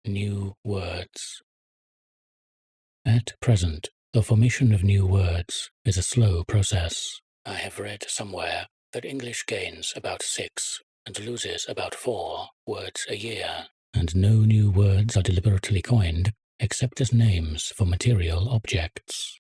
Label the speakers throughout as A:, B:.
A: New words. At present, the formation of new words is a slow process. I have read somewhere that English gains about 6 and loses about 4 words a year, and no new words are deliberately coined except as names for material objects.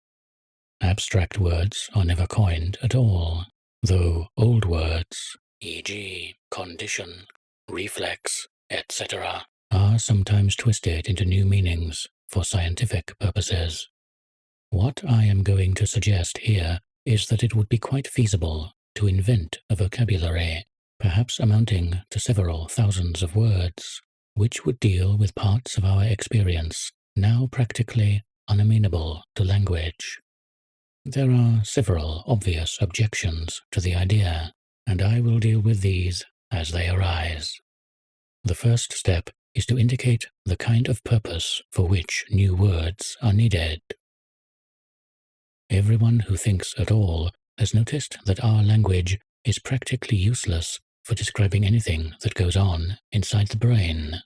A: Abstract words are never coined at all, though old words, e.g., condition, reflex, etc., are sometimes twisted into new meanings for scientific purposes. What I am going to suggest here is that it would be quite feasible to invent a vocabulary, perhaps amounting to several thousands of words, which would deal with parts of our experience now practically unamenable to language. There are several obvious objections to the idea, and I will deal with these as they arise. The first step is to indicate the kind of purpose for which new words are needed. Everyone who thinks at all has noticed that our language is practically useless for describing anything that goes on inside the brain.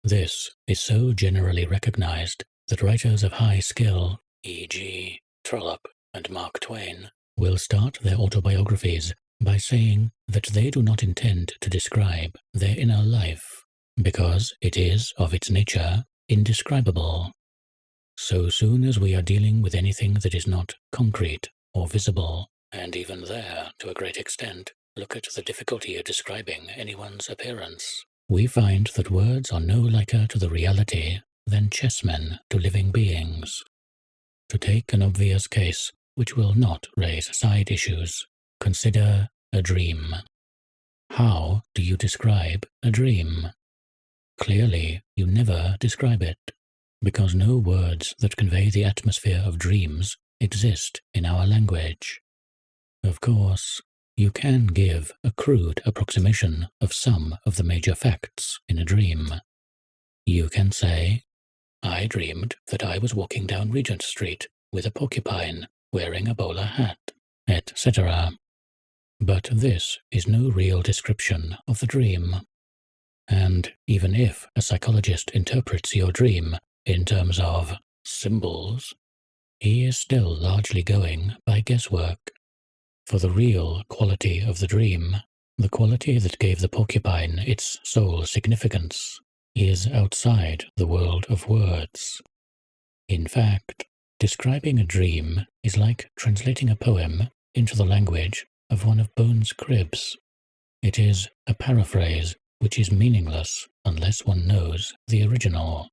A: This is so generally recognized that writers of high skill, e.g., Trollope and Mark Twain, will start their autobiographies by saying that they do not intend to describe their inner life, because it is, of its nature, indescribable. So soon as we are dealing with anything that is not concrete or visible, and even there, to a great extent, look at the difficulty of describing anyone's appearance, we find that words are no liker to the reality than chessmen to living beings. To take an obvious case, which will not raise side issues, consider a dream. How do you describe a dream? Clearly, you never describe it, because no words that convey the atmosphere of dreams exist in our language. Of course, you can give a crude approximation of some of the major facts in a dream. You can say, I dreamed that I was walking down Regent Street with a porcupine wearing a bowler hat, etc. But this is no real description of the dream. And even if a psychologist interprets your dream in terms of symbols, he is still largely going by guesswork. For the real quality of the dream, the quality that gave the porcupine its sole significance, is outside the world of words. In fact, describing a dream is like translating a poem into the language of one of Bones' cribs. It is a paraphrase which is meaningless unless one knows the original.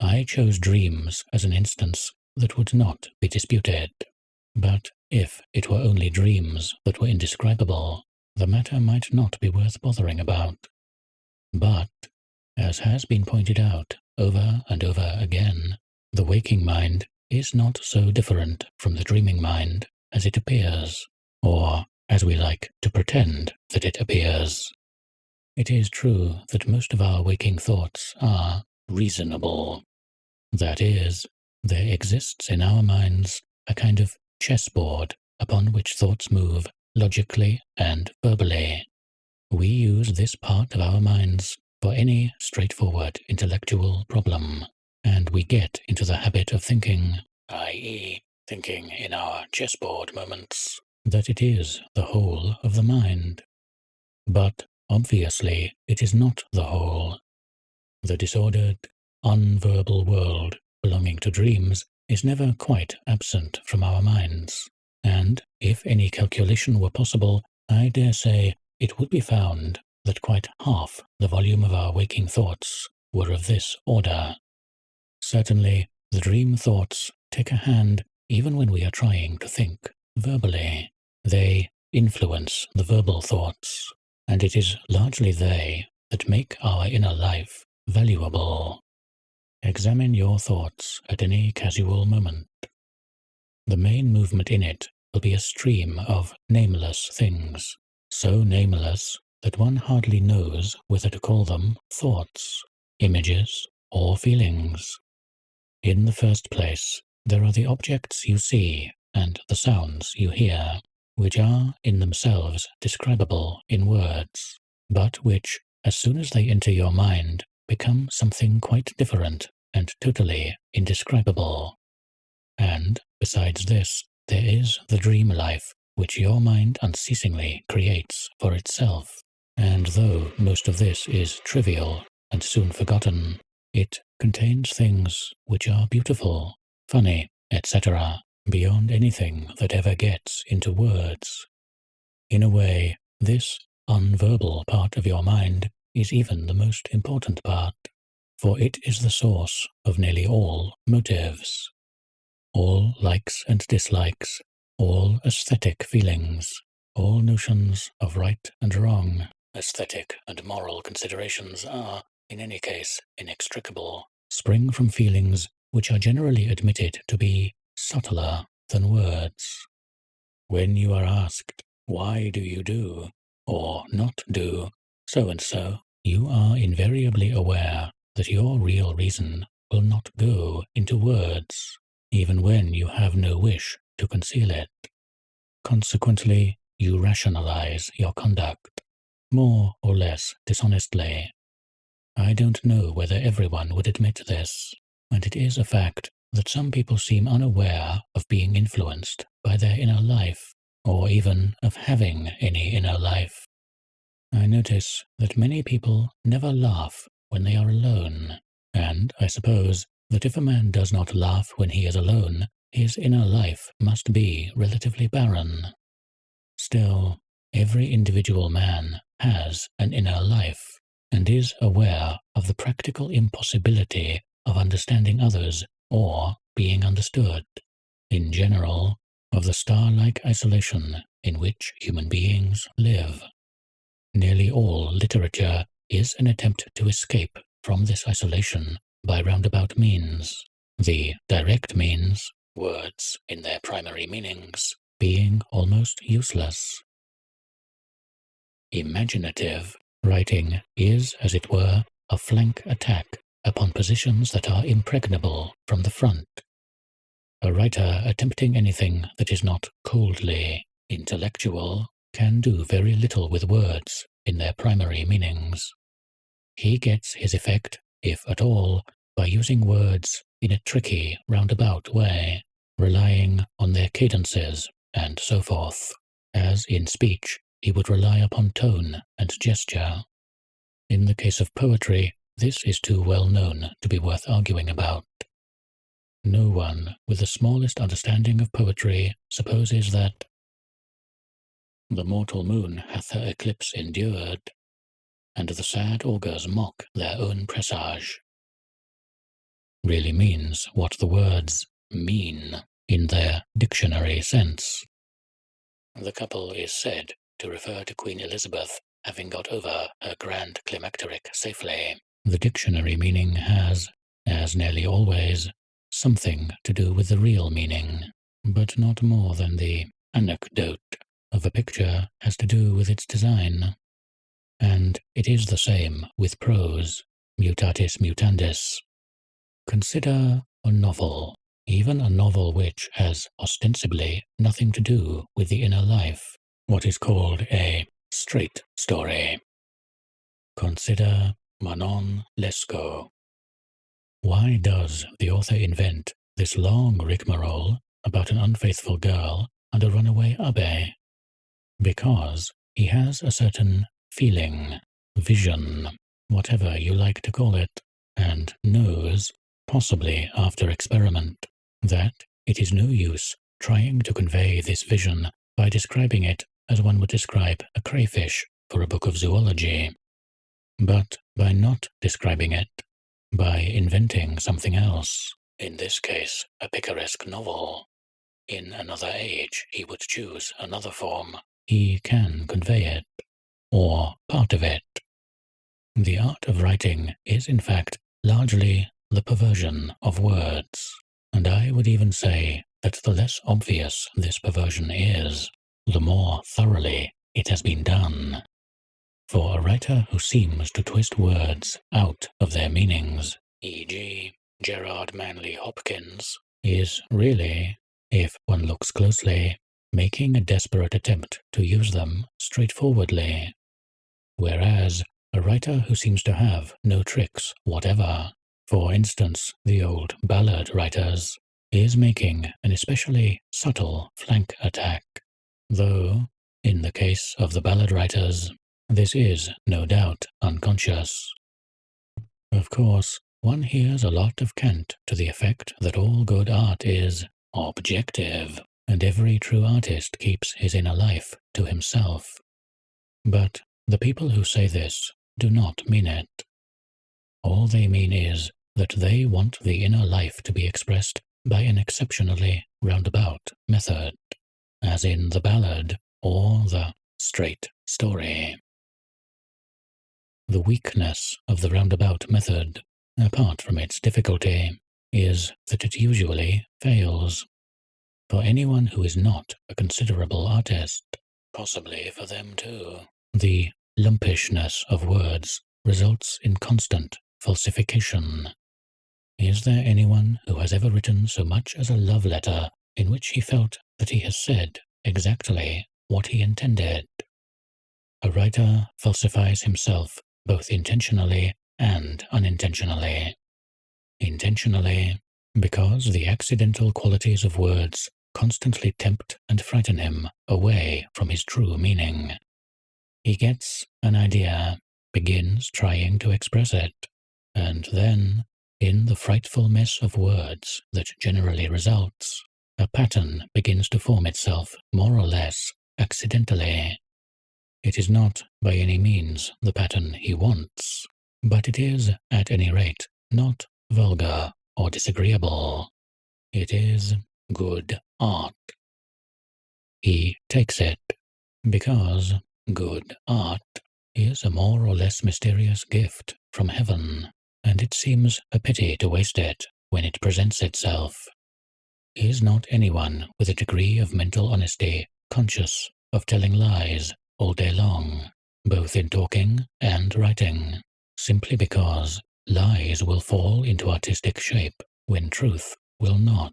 A: I chose dreams as an instance that would not be disputed, but if it were only dreams that were indescribable, the matter might not be worth bothering about. But, as has been pointed out over and over again, the waking mind is not so different from the dreaming mind as it appears, or as we like to pretend that it appears. It is true that most of our waking thoughts are reasonable. That is, there exists in our minds a kind of chessboard upon which thoughts move logically and verbally. We use this part of our minds for any straightforward intellectual problem, and we get into the habit of thinking, i.e., thinking in our chessboard moments, that it is the whole of the mind. But obviously, it is not the whole. The disordered, unverbal world belonging to dreams is never quite absent from our minds, and if any calculation were possible, I dare say it would be found that quite half the volume of our waking thoughts were of this order. Certainly, the dream thoughts take a hand even when we are trying to think verbally. They influence the verbal thoughts, and it is largely they that make our inner life valuable. Examine your thoughts at any casual moment. The main movement in it will be a stream of nameless things, so nameless that one hardly knows whether to call them thoughts, images, or feelings. In the first place, there are the objects you see and the sounds you hear, which are in themselves describable in words, but which, as soon as they enter your mind, become something quite different and totally indescribable. And, besides this, there is the dream life which your mind unceasingly creates for itself. And though most of this is trivial and soon forgotten, it contains things which are beautiful, funny, etc., beyond anything that ever gets into words. In a way, this unverbal part of your mind is even the most important part, for it is the source of nearly all motives, all likes and dislikes, all aesthetic feelings, all notions of right and wrong. Aesthetic and moral considerations are, in any case, inextricable, spring from feelings which are generally admitted to be subtler than words. When you are asked, why do you do, or not do, so and so, you are invariably aware that your real reason will not go into words, even when you have no wish to conceal it. Consequently, you rationalize your conduct, more or less dishonestly. I don't know whether everyone would admit this, and it is a fact that some people seem unaware of being influenced by their inner life, or even of having any inner life. I notice that many people never laugh when they are alone, and I suppose that if a man does not laugh when he is alone, his inner life must be relatively barren. Still, every individual man has an inner life, and is aware of the practical impossibility of understanding others or being understood. In general, of the star-like isolation in which human beings live. Nearly all literature is an attempt to escape from this isolation by roundabout means. The direct means, words in their primary meanings, being almost useless. Imaginative writing is, as it were, a flank attack upon positions that are impregnable from the front. A writer attempting anything that is not coldly intellectual can do very little with words in their primary meanings. He gets his effect, if at all, by using words in a tricky, roundabout way, relying on their cadences and so forth, as in speech he would rely upon tone and gesture. In the case of poetry, this is too well known to be worth arguing about. No one with the smallest understanding of poetry supposes that the mortal moon hath her eclipse endured, and the sad augurs mock their own presage, really means what the words mean in their dictionary sense. The couple is said to refer to Queen Elizabeth having got over her grand climacteric safely. The dictionary meaning has, as nearly always, something to do with the real meaning, but not more than the anecdote of a picture has to do with its design. And it is the same with prose, mutatis mutandis. Consider a novel, even a novel which has ostensibly nothing to do with the inner life, what is called a straight story. Consider Manon Lescaut. Why does the author invent this long rigmarole about an unfaithful girl and a runaway abbé? Because he has a certain feeling, vision, whatever you like to call it, and knows, possibly after experiment, that it is no use trying to convey this vision by describing it as one would describe a crayfish for a book of zoology, but by not describing it, by inventing something else, in this case a picaresque novel. In another age he would choose another form. He can convey it, or part of it. The art of writing is in fact largely the perversion of words, and I would even say that the less obvious this perversion is, the more thoroughly it has been done. For a writer who seems to twist words out of their meanings, e.g. Gerard Manley Hopkins, is really, if one looks closely, making a desperate attempt to use them straightforwardly, whereas A writer who seems to have no tricks whatever, for instance the old ballad writers, is making an especially subtle flank attack, though, in the case of the ballad writers, this is no doubt unconscious. Of course, one hears a lot of cant to the effect that all good art is objective, and every true artist keeps his inner life to himself. But the people who say this do not mean it. All they mean is that they want the inner life to be expressed by an exceptionally roundabout method, as in the ballad or the straight story. The weakness of the roundabout method, apart from its difficulty, is that it usually fails. For anyone who is not a considerable artist, possibly for them too, the lumpishness of words results in constant falsification. Is there anyone who has ever written so much as a love letter in which he felt that he has said exactly what he intended? A writer falsifies himself both intentionally and unintentionally. Intentionally, because the accidental qualities of words constantly tempt and frighten him away from his true meaning. He gets an idea, begins trying to express it, and then, in the frightful mess of words that generally results, a pattern begins to form itself more or less accidentally. It is not by any means the pattern he wants, but it is, at any rate, not vulgar or disagreeable. It is good art. He takes it, because good art is a more or less mysterious gift from heaven, and it seems a pity to waste it when it presents itself. Is not anyone with a degree of mental honesty conscious of telling lies all day long, both in talking and writing, simply because lies will fall into artistic shape when truth will not?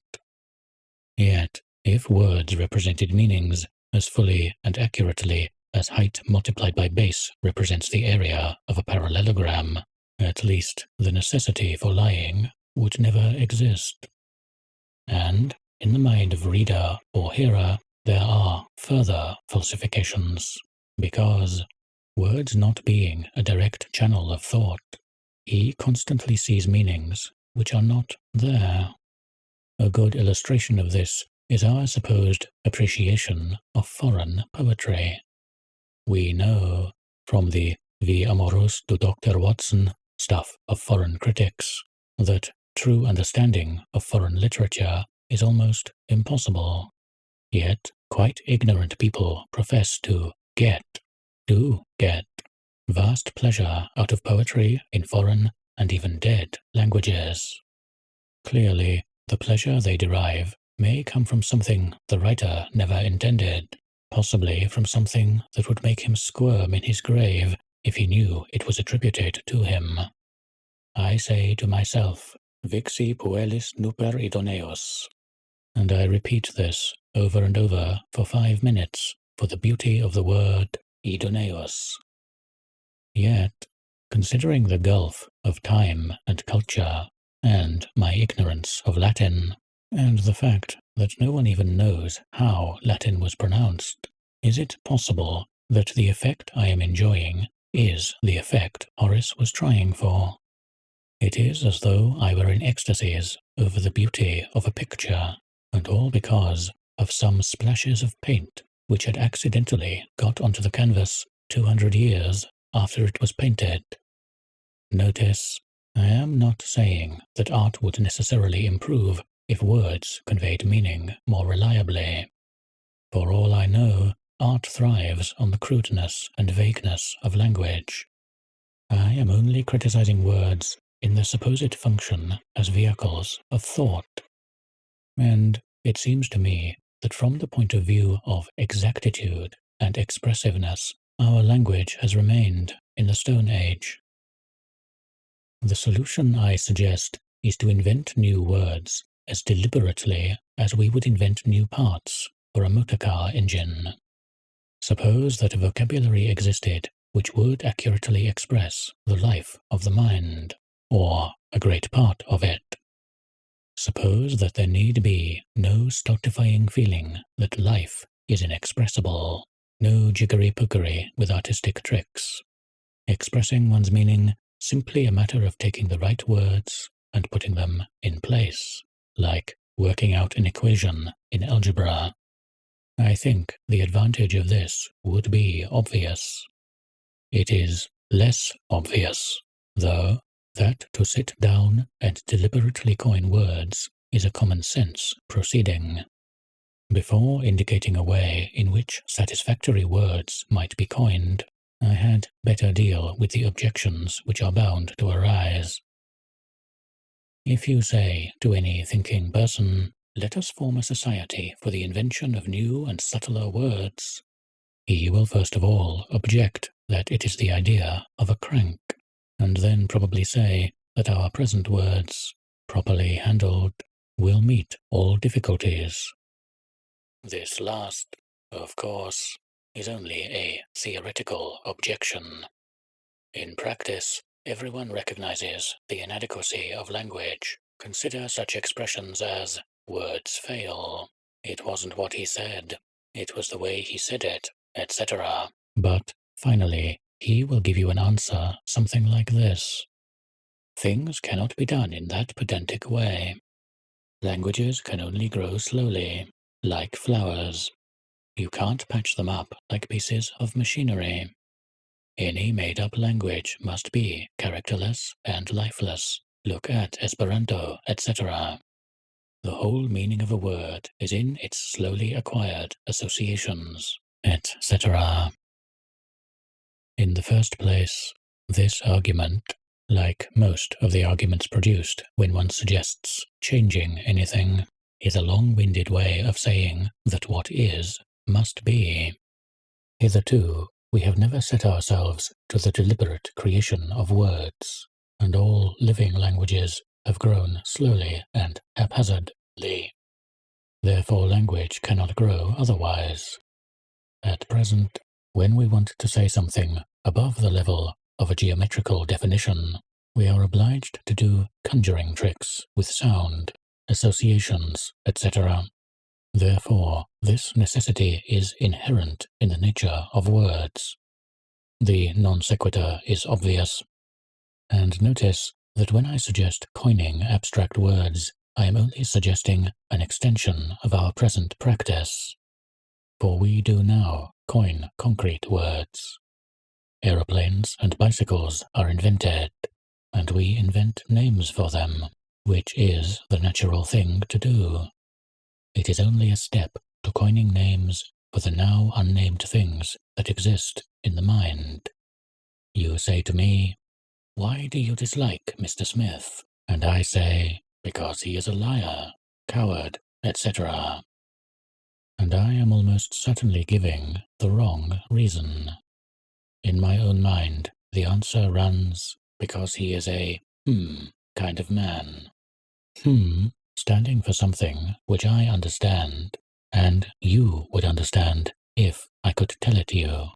A: Yet, if words represented meanings as fully and accurately as height multiplied by base represents the area of a parallelogram, at least the necessity for lying would never exist. And, in the mind of reader or hearer, there are further falsifications, because, words not being a direct channel of thought, he constantly sees meanings which are not there. A good illustration of this is our supposed appreciation of foreign poetry. We know, from the Vi Amorus to Dr. Watson stuff of foreign critics, that true understanding of foreign literature is almost impossible. Yet, quite ignorant people profess to get vast pleasure out of poetry in foreign and even dead languages. Clearly, the pleasure they derive may come from something the writer never intended, possibly from something that would make him squirm in his grave if he knew it was attributed to him. I say to myself, Vixi puellis nuper idoneus, and I repeat this over and over for 5 minutes for the beauty of the word idoneus. Yet, considering the gulf of time and culture, and my ignorance of Latin, and the fact that no one even knows how Latin was pronounced, is it possible that the effect I am enjoying is the effect Horace was trying for? It is as though I were in ecstasies over the beauty of a picture, and all because of some splashes of paint which had accidentally got onto the canvas 200 years after it was painted. Notice, I am not saying that art would necessarily improve if words conveyed meaning more reliably. For all I know, art thrives on the crudeness and vagueness of language. I am only criticizing words in their supposed function as vehicles of thought. And it seems to me that from the point of view of exactitude and expressiveness, our language has remained in the Stone Age. The solution I suggest is to invent new words as deliberately as we would invent new parts for a motor car engine. Suppose that a vocabulary existed which would accurately express the life of the mind, or a great part of it. Suppose that there need be no stultifying feeling that life is inexpressible, no jiggery-pokery with artistic tricks. Expressing one's meaning simply a matter of taking the right words and putting them in place, like working out an equation in algebra. I think the advantage of this would be obvious. It is less obvious, though, that to sit down and deliberately coin words is a common sense proceeding. Before indicating a way in which satisfactory words might be coined, I had better deal with the objections which are bound to arise. If you say to any thinking person, "Let us form a society for the invention of new and subtler words," he will first of all object that it is the idea of a crank, and then probably say that our present words, properly handled, will meet all difficulties. This last, of course, is only a theoretical objection. In practice, everyone recognizes the inadequacy of language. Consider such expressions as "words fail," "it wasn't what he said," "it was the way he said it," etc. But, finally, he will give you an answer something like this: "Things cannot be done in that pedantic way. Languages can only grow slowly, like flowers. You can't patch them up like pieces of machinery. Any made-up language must be characterless and lifeless. Look at Esperanto, etc. The whole meaning of a word is in its slowly acquired associations, etc." In the first place, this argument, like most of the arguments produced when one suggests changing anything, is a long-winded way of saying that what is must be. Hitherto, we have never set ourselves to the deliberate creation of words, and all living languages have grown slowly and haphazardly. Therefore language cannot grow otherwise. At present, when we want to say something above the level of a geometrical definition, we are obliged to do conjuring tricks with sound, associations, etc. Therefore, this necessity is inherent in the nature of words. The non sequitur is obvious. And notice that when I suggest coining abstract words, I am only suggesting an extension of our present practice. For we do now coin concrete words. Aeroplanes and bicycles are invented, and we invent names for them, which is the natural thing to do. It is only a step to coining names for the now unnamed things that exist in the mind. You say to me, "Why do you dislike Mr. Smith?" And I say, "Because he is a liar, coward, etc." And I am almost certainly giving the wrong reason. In my own mind, the answer runs, "Because he is a kind of man." Standing for something which I understand, and you would understand if I could tell it to you.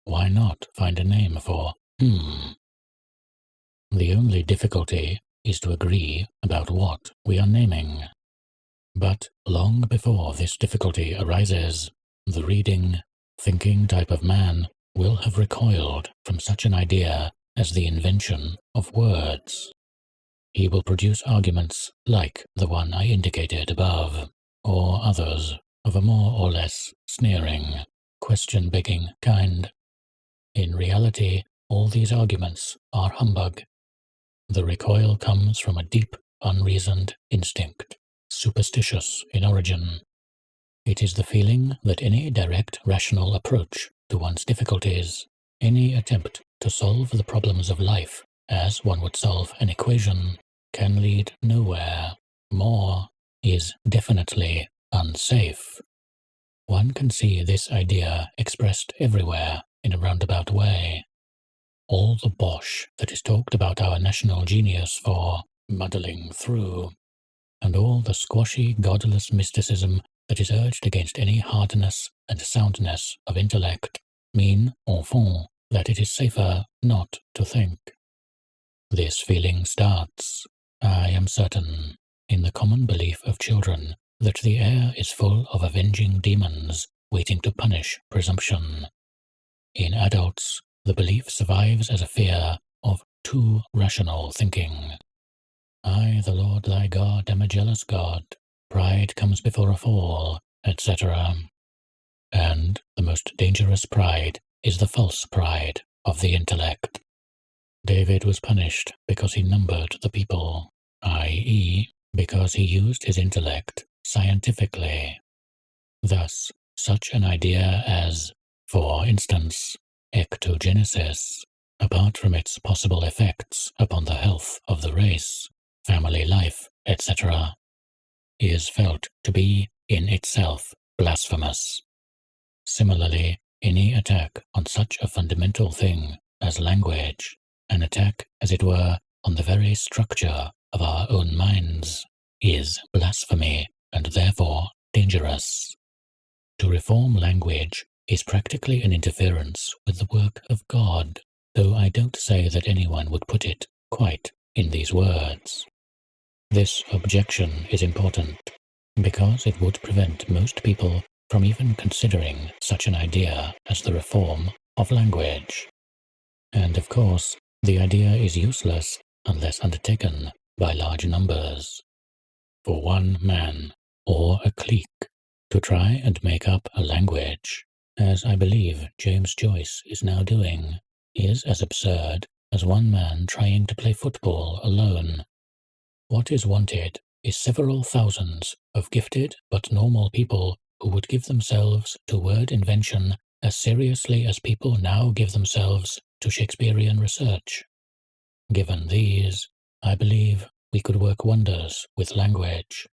A: Why not find a name for The only difficulty is to agree about what we are naming. But long before this difficulty arises, the reading, thinking type of man will have recoiled from such an idea as the invention of words. He will produce arguments like the one I indicated above, or others of a more or less sneering, question-begging kind. In reality, all these arguments are humbug. The recoil comes from a deep, unreasoned instinct, superstitious in origin. It is the feeling that any direct rational approach to one's difficulties, any attempt to solve the problems of life as one would solve an equation, can lead nowhere. More, is definitely unsafe. One can see this idea expressed everywhere in a roundabout way. All the bosh that is talked about our national genius for muddling through, and all the squashy, godless mysticism that is urged against any hardness and soundness of intellect, mean, en fond, that it is safer not to think. This feeling starts, I am certain, in the common belief of children that the air is full of avenging demons waiting to punish presumption. In adults, the belief survives as a fear of too rational thinking. I, the Lord thy God, am a jealous God. Pride comes before a fall, etc. And the most dangerous pride is the false pride of the intellect. David was punished because he numbered the people, i.e., because he used his intellect scientifically. Thus, such an idea as, for instance, ectogenesis, apart from its possible effects upon the health of the race, family life, etc., is felt to be in itself blasphemous. Similarly, any attack on such a fundamental thing as language, an attack, as it were, on the very structure of our own minds, is blasphemy and therefore dangerous. To reform language is practically an interference with the work of God, though I don't say that anyone would put it quite in these words. This objection is important because it would prevent most people from even considering such an idea as the reform of language. And of course, the idea is useless unless undertaken by large numbers. For one man, or a clique, to try and make up a language, as I believe James Joyce is now doing, is as absurd as one man trying to play football alone. What is wanted is several thousands of gifted but normal people who would give themselves to word invention as seriously as people now give themselves to Shakespearean research. Given these, I believe we could work wonders with language.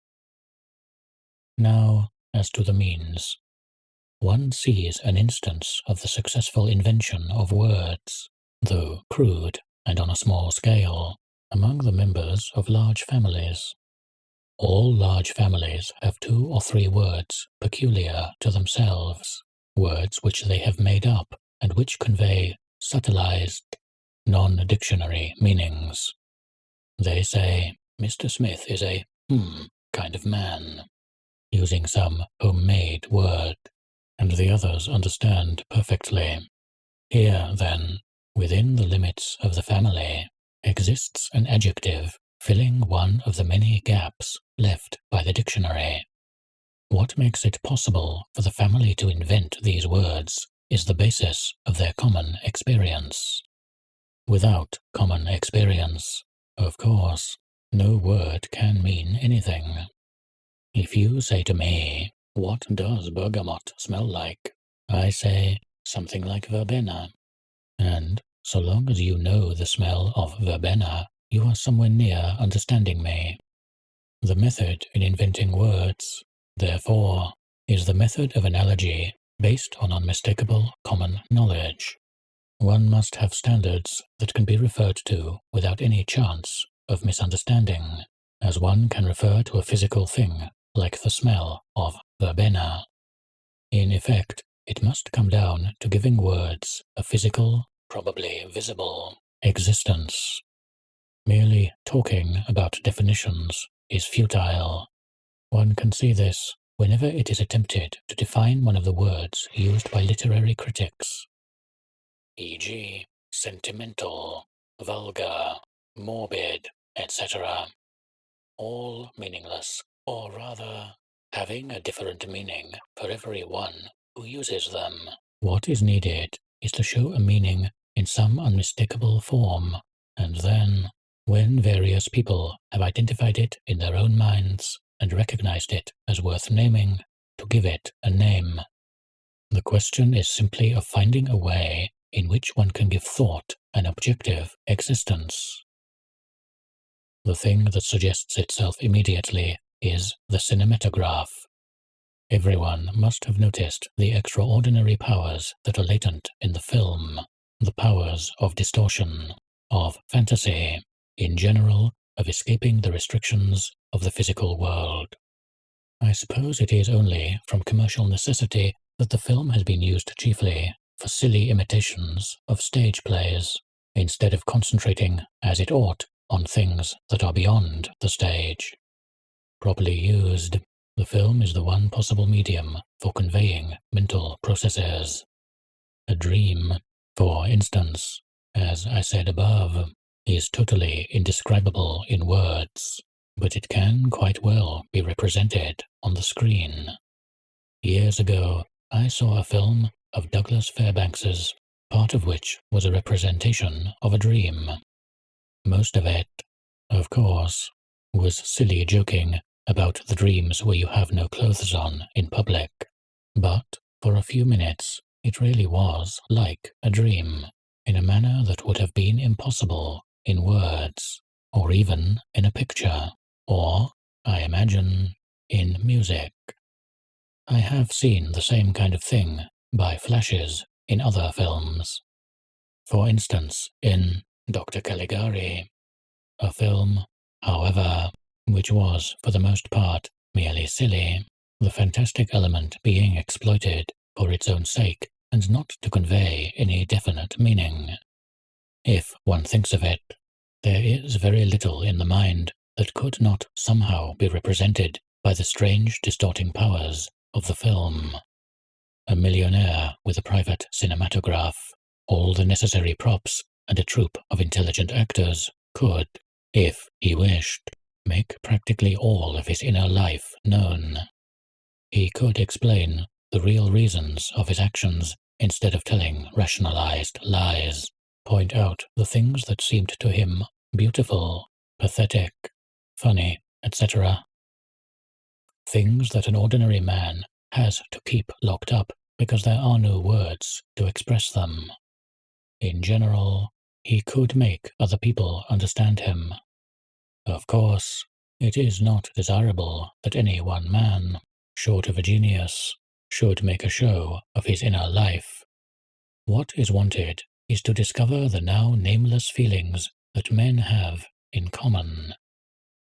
A: Now, as to the means. One sees an instance of the successful invention of words, though crude and on a small scale, among the members of large families. All large families have 2 or 3 words peculiar to themselves, words which they have made up and which convey subtilized, non-dictionary meanings. They say, Mr. Smith is a kind of man, using some homemade word, and the others understand perfectly. Here, then, within the limits of the family, exists an adjective filling one of the many gaps left by the dictionary. What makes it possible for the family to invent these words is the basis of their common experience. Without common experience, of course, no word can mean anything. If you say to me, "What does bergamot smell like?" I say, something like verbena. And so long as you know the smell of verbena, you are somewhere near understanding me. The method in inventing words, therefore, is the method of analogy based on unmistakable common knowledge. One must have standards that can be referred to without any chance of misunderstanding, as one can refer to a physical thing like the smell of verbena. In effect, it must come down to giving words a physical, probably visible, existence. Merely talking about definitions is futile. One can see this whenever it is attempted to define one of the words used by literary critics, e.g., sentimental, vulgar, morbid, etc., all meaningless, or rather, having a different meaning for every one who uses them. What is needed is to show a meaning in some unmistakable form, and then, when various people have identified it in their own minds and recognized it as worth naming, to give it a name. The question is simply of finding a way in which one can give thought an objective existence. The thing that suggests itself immediately is the cinematograph. Everyone must have noticed the extraordinary powers that are latent in the film, the powers of distortion, of fantasy, in general, of escaping the restrictions of the physical world. I suppose it is only from commercial necessity that the film has been used chiefly for silly imitations of stage plays, instead of concentrating, as it ought, on things that are beyond the stage. Properly used, the film is the one possible medium for conveying mental processes. A dream, for instance, as I said above, is totally indescribable in words, but it can quite well be represented on the screen. Years ago, I saw a film of Douglas Fairbanks's, part of which was a representation of a dream. Most of it, of course, was silly joking about the dreams where you have no clothes on in public, but for a few minutes it really was like a dream, in a manner that would have been impossible in words, or even in a picture, or, I imagine, in music. I have seen the same kind of thing by flashes in other films. For instance, in Dr. Caligari, a film, however, which was for the most part merely silly, the fantastic element being exploited for its own sake and not to convey any definite meaning. If one thinks of it, there is very little in the mind that could not somehow be represented by the strange distorting powers of the film. A millionaire with a private cinematograph, all the necessary props, and a troupe of intelligent actors could, if he wished, make practically all of his inner life known. He could explain the real reasons of his actions instead of telling rationalized lies, point out the things that seemed to him beautiful, pathetic, funny, etc. Things that an ordinary man has to keep locked up because there are no words to express them. In general, he could make other people understand him. Of course, it is not desirable that any one man, short of a genius, should make a show of his inner life. What is wanted is to discover the now nameless feelings that men have in common.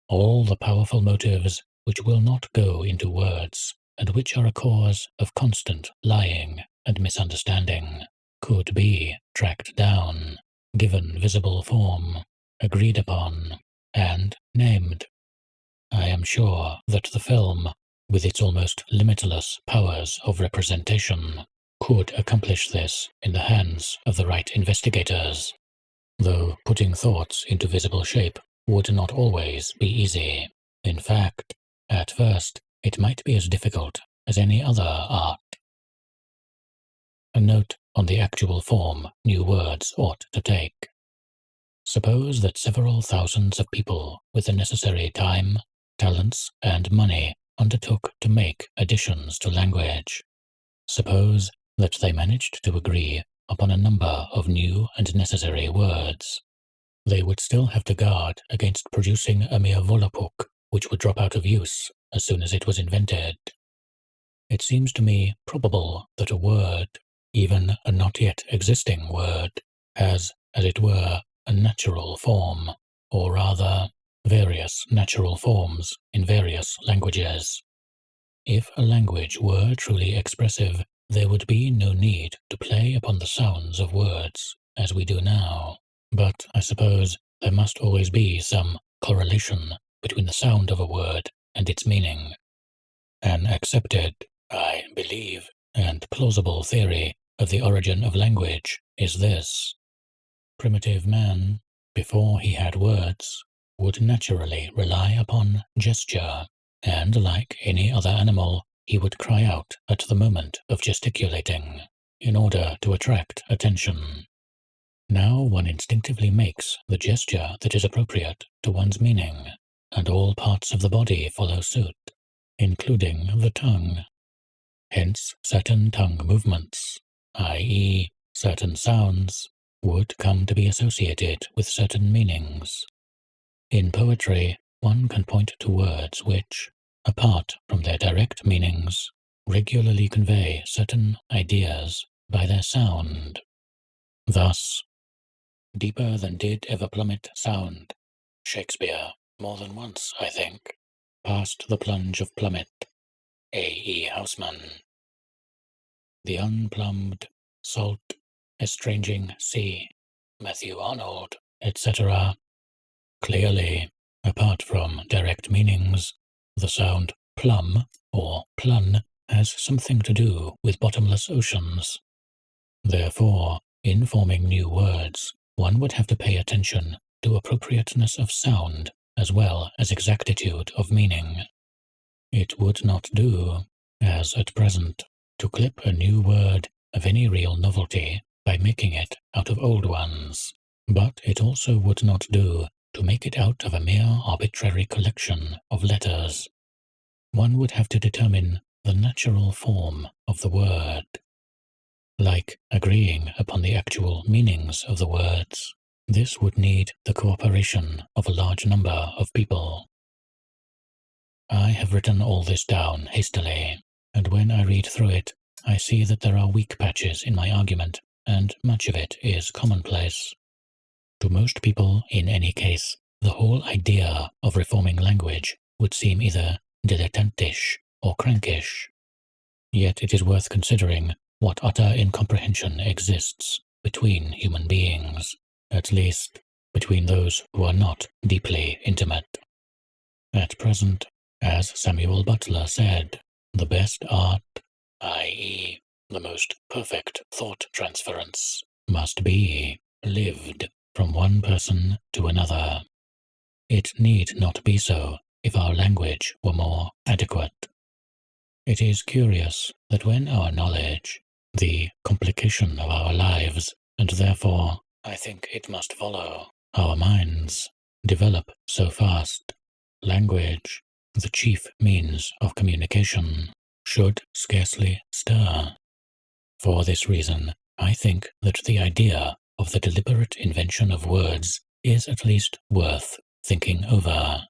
A: All the powerful motives which will not go into words, and which are a cause of constant lying and misunderstanding, could be tracked down, given visible form, agreed upon, and named. I am sure that the film, with its almost limitless powers of representation, could accomplish this in the hands of the right investigators, though putting thoughts into visible shape would not always be easy. In fact, at first, it might be as difficult as any other art. A note on the actual form new words ought to take. Suppose that several thousands of people with the necessary time, talents, and money undertook to make additions to language. Suppose that they managed to agree upon a number of new and necessary words. They would still have to guard against producing a mere volapük, which would drop out of use as soon as it was invented. It seems to me probable that a word, even a not yet existing word, has, as it were, a natural form, or rather, various natural forms in various languages. If a language were truly expressive, there would be no need to play upon the sounds of words, as we do now. But I suppose there must always be some correlation between the sound of a word and its meaning. An accepted, I believe, and plausible theory of the origin of language is this. Primitive man, before he had words, would naturally rely upon gesture, and like any other animal, he would cry out at the moment of gesticulating, in order to attract attention. Now one instinctively makes the gesture that is appropriate to one's meaning, and all parts of the body follow suit, including the tongue. Hence certain tongue movements, i.e., certain sounds, would come to be associated with certain meanings. In poetry, one can point to words which, apart from their direct meanings, regularly convey certain ideas by their sound. Thus, deeper than did ever plummet sound, Shakespeare, more than once, I think, past the plunge of plummet. A. E. Housman. The unplumbed salt, estranging sea, Matthew Arnold, etc. Clearly, apart from direct meanings, the sound plum or plun has something to do with bottomless oceans. Therefore, in forming new words, one would have to pay attention to appropriateness of sound as well as exactitude of meaning. It would not do, as at present, to clip a new word of any real novelty by making it out of old ones, but it also would not do to make it out of a mere arbitrary collection of letters. One would have to determine the natural form of the word, like agreeing upon the actual meanings of the words. This would need the cooperation of a large number of people. I have written all this down hastily, and when I read through it, I see that there are weak patches in my argument, and much of it is commonplace. To most people, in any case, the whole idea of reforming language would seem either dilettantish or crankish. Yet it is worth considering what utter incomprehension exists between human beings, at least between those who are not deeply intimate. At present, as Samuel Butler said, the best art, i.e., the most perfect thought transference, must be lived from one person to another. It need not be so if our language were more adequate. It is curious that when our knowledge, the complication of our lives, and therefore, I think it must follow, our minds, develop so fast, language, the chief means of communication, should scarcely stir. For this reason, I think that the idea of the deliberate invention of words is at least worth thinking over.